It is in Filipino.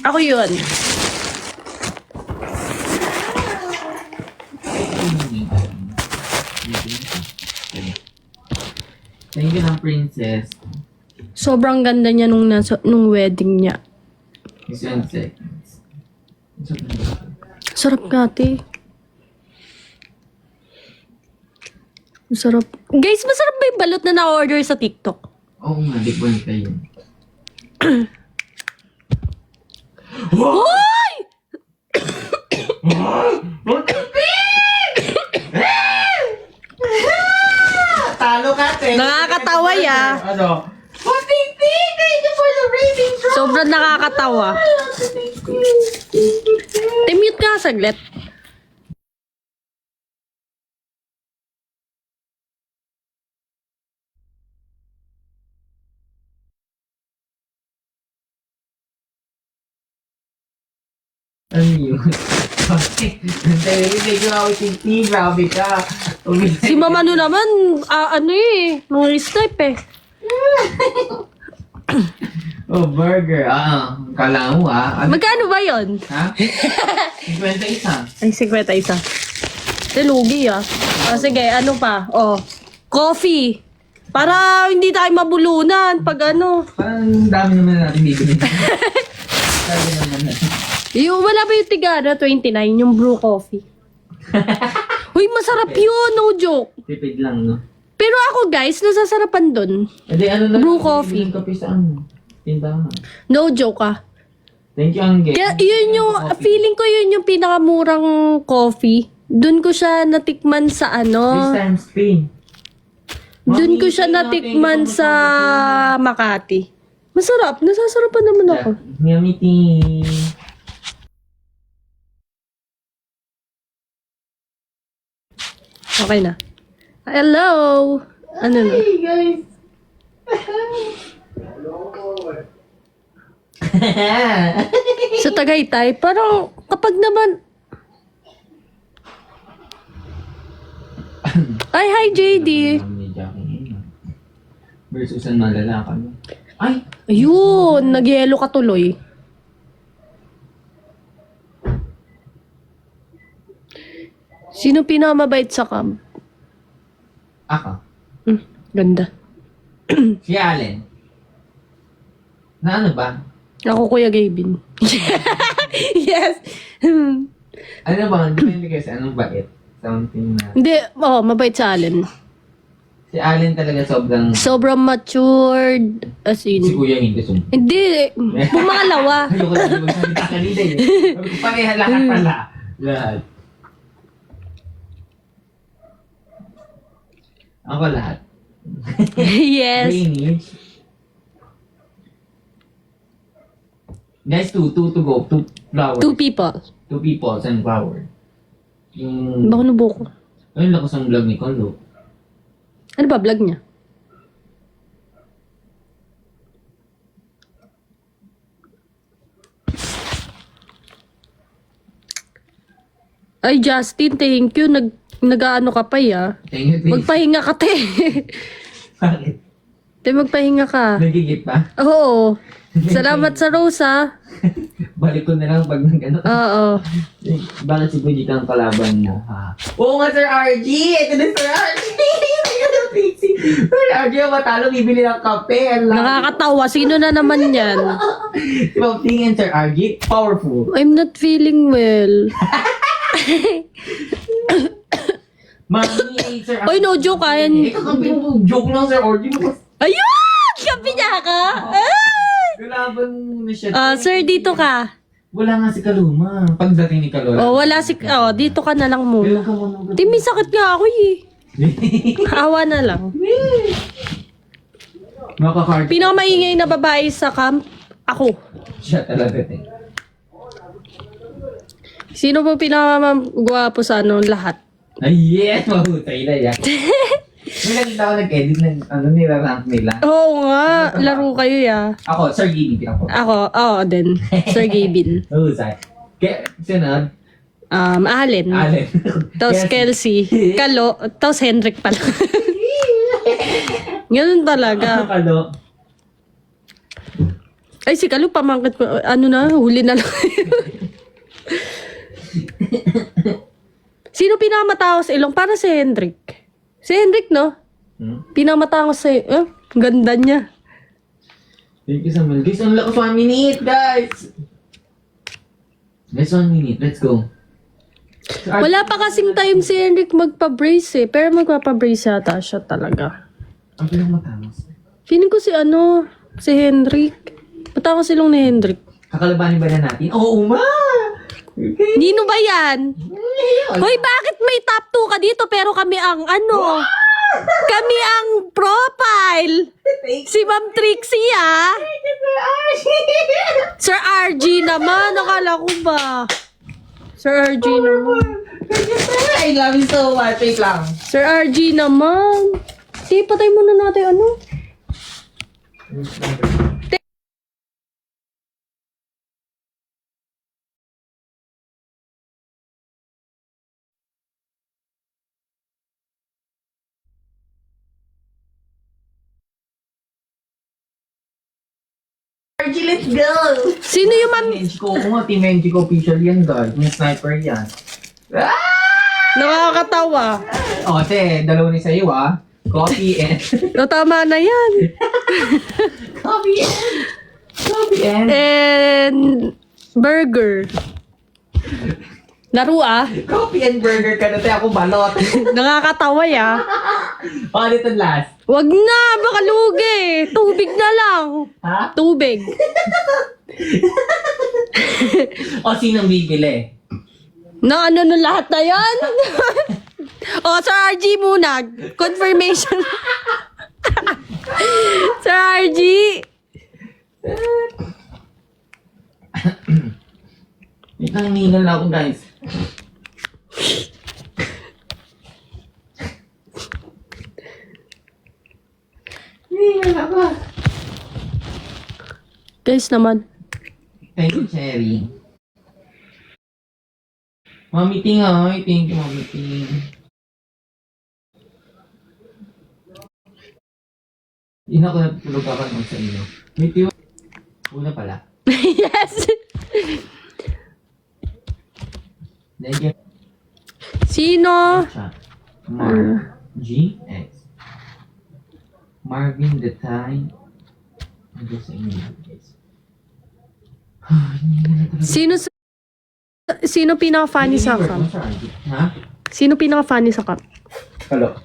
Ako yun. Thank you ng princess. Sobrang ganda niya nung wedding niya. It's 1 seconds. Sarap nga, ate. Masarap. Guys, masarap ba yung balot na na-order sa TikTok? Oo nga, di ko kayo. Hoy! Talo ka, te. Nakakatawa, ya. Ano? Titi, thank you for the rating. Sobrang nakakatawa. Mute ka saglit. Ano yun? Medyo ako titi, grabe ka. Si Mama no naman, nung type eh. Oh, burger. Kala mo Magkano ba yon? Ha? 51. Ay, 51. Lugi sige, ano pa? Coffee. Para hindi tayo mabulunan pag ano. Parang dami naman natin bibili. Dami naman natin. Wala ba yung tigana 29, yung brew coffee? Uy, masarap yun, no joke. Tipid lang, no? Pero ako guys, nasasarapan dun. Edi ano lang. Brew coffee. Yung kape sa ano? Tindahan. No joke Thank you, Angge. Kaya yun yung, feeling ko yun yung pinakamurang coffee. Dun ko siya natikman sa This time, Spain. Dun ko siya natikman sa Makati. Masarap, nasasarapan naman ako. Yummy. Okay na. Hello! Ano na? Hey, guys. Sa Tagaytay, parang kapag naman... Ay, hi JD! Versus ang malalaka mo. Ay! Ayun, nag-yelo ka tuloy. Sino pinamabait sa camp? Ako. Ganda. Si Allen. Na ano ba? Ako, Kuya Gavin. Yes! Ano ba? Depende kasi anong bait. Something na... Hindi, mabait sa Allen. Si Allen talaga Sobrang matured. As Si in. Kuya hindi sum... Hindi, pumangalawa. Ayoko na yung magsalita kanina eh. Pareha lahat pala. Lahat. Ako lahat. Yes. Drainage. Guys, two to go. 2 flowers. 2 people. 2 people, sunflower. Yung... Bako na buko. Ayun, lakas ang vlog ni Kondo. Ano ba vlog niya? Ay, Justin, thank you. Nag-ano ka pa, ya. Thank you, please. Magpahinga ka, te. Bakit? Te, magpahinga ka. Nagigit pa? Oo. Salamat sa rose, ha. Balik ko na lang pag nag-ano. Oo. Bakit si Pujik ang kalaban mo, ha? Oo nga, Sir RG! Ito na, Sir RG! Sir RG, ang matalo, bibili ng kape. Nakakatawa. Sino na naman yan? Si Ma'am Ting and Sir RG, powerful. I'm not feeling well. Mami, Sir RG. Oy, no joke, Ikaw kampi mo, joke lang, Sir RG. Ayun! Kapi niya ka! Kalaban mo na siya. Sir, dito ka. Wala nga si Kaluma. Pagdating ni Kalula. Wala dito ka na lang Kailan muna. ka muna. Di, may sakit nga ako eh. Awa na lang. Makakard. Pinakamaingay na babae sa camp, ako. Siya talaga, eh. Sino po pinakamagwapo sa lahat? Ay, yes! Mahutay na yan. May nakita ko nag-edit ng nila-rank nila. Oo nga, laro kayo ya. Ako, Sir Gibby ako. Ako, din. Sir Gavin. Mahusay. Sunod, Allen. Allen. Tapos Kelsey. Kalo. Tapos Henrik pala. Ganun talaga. Kalo. Ay, si Kalu, pamangkat ko. Ano na, huli na lang. Sino pinamatawas sa ilong? Para si Hendrik. Si Hendrik, no? Pinamatawas sa ganda niya. Thank you so much. Guys, ang lakas 1 minute, guys! Guys, 1 minute. Let's go. Wala pa kasing time si Hendrik magpa-brace eh. Pero magpapabrace yata siya talaga. Ang pinakamatangos. Feeling ko si si Hendrik. Matangos silong ni Hendrik. Kakalabanin ba na natin? Oo, ma! Okay. Nino ba yan? Hoy, bakit may top 2 ka dito pero kami ang kami ang profile. Si Ma'am Trixie, ah. Sir RG naman. Nakala ko ba? Sir RG naman. I love you so much. Wait lang. Sir RG naman. Sige, patay muna natin RG, let's go! Sino yung ma'am? Team Enjico official yan, guys. Yung sniper yan. Ah! Nakakatawa. O, te, dalawa ni sa'yo, ah. Coffee and... O, tama na yan. Coffee and... And burger. Laro, ah. Coffee and burger ka na, te. Ako balot. Nakakatawa, ya. O, dito last. Wag na, baka lugi. Tubig na lang. Ha? Tubig. O, sinong bibili? Na ano nun lahat na yan? O, Sir RG muna. Confirmation. Sir RG. Itang ningal na ako, guys. Ningal ako. Guys naman. Thank you, Cherry. Mami Ting, ay. Thank you, Mami Ting. Hindi na ako natutulog kakanood sa inyo. Wait, yun. Una pala. Yes. Thank you. Sino? Chat. Mark. GX. Marvin the Time. Ano sa inyo, guys? Sino pinaka-funny sa cup? Ha? Sino pinaka-funny sa cup? Hello.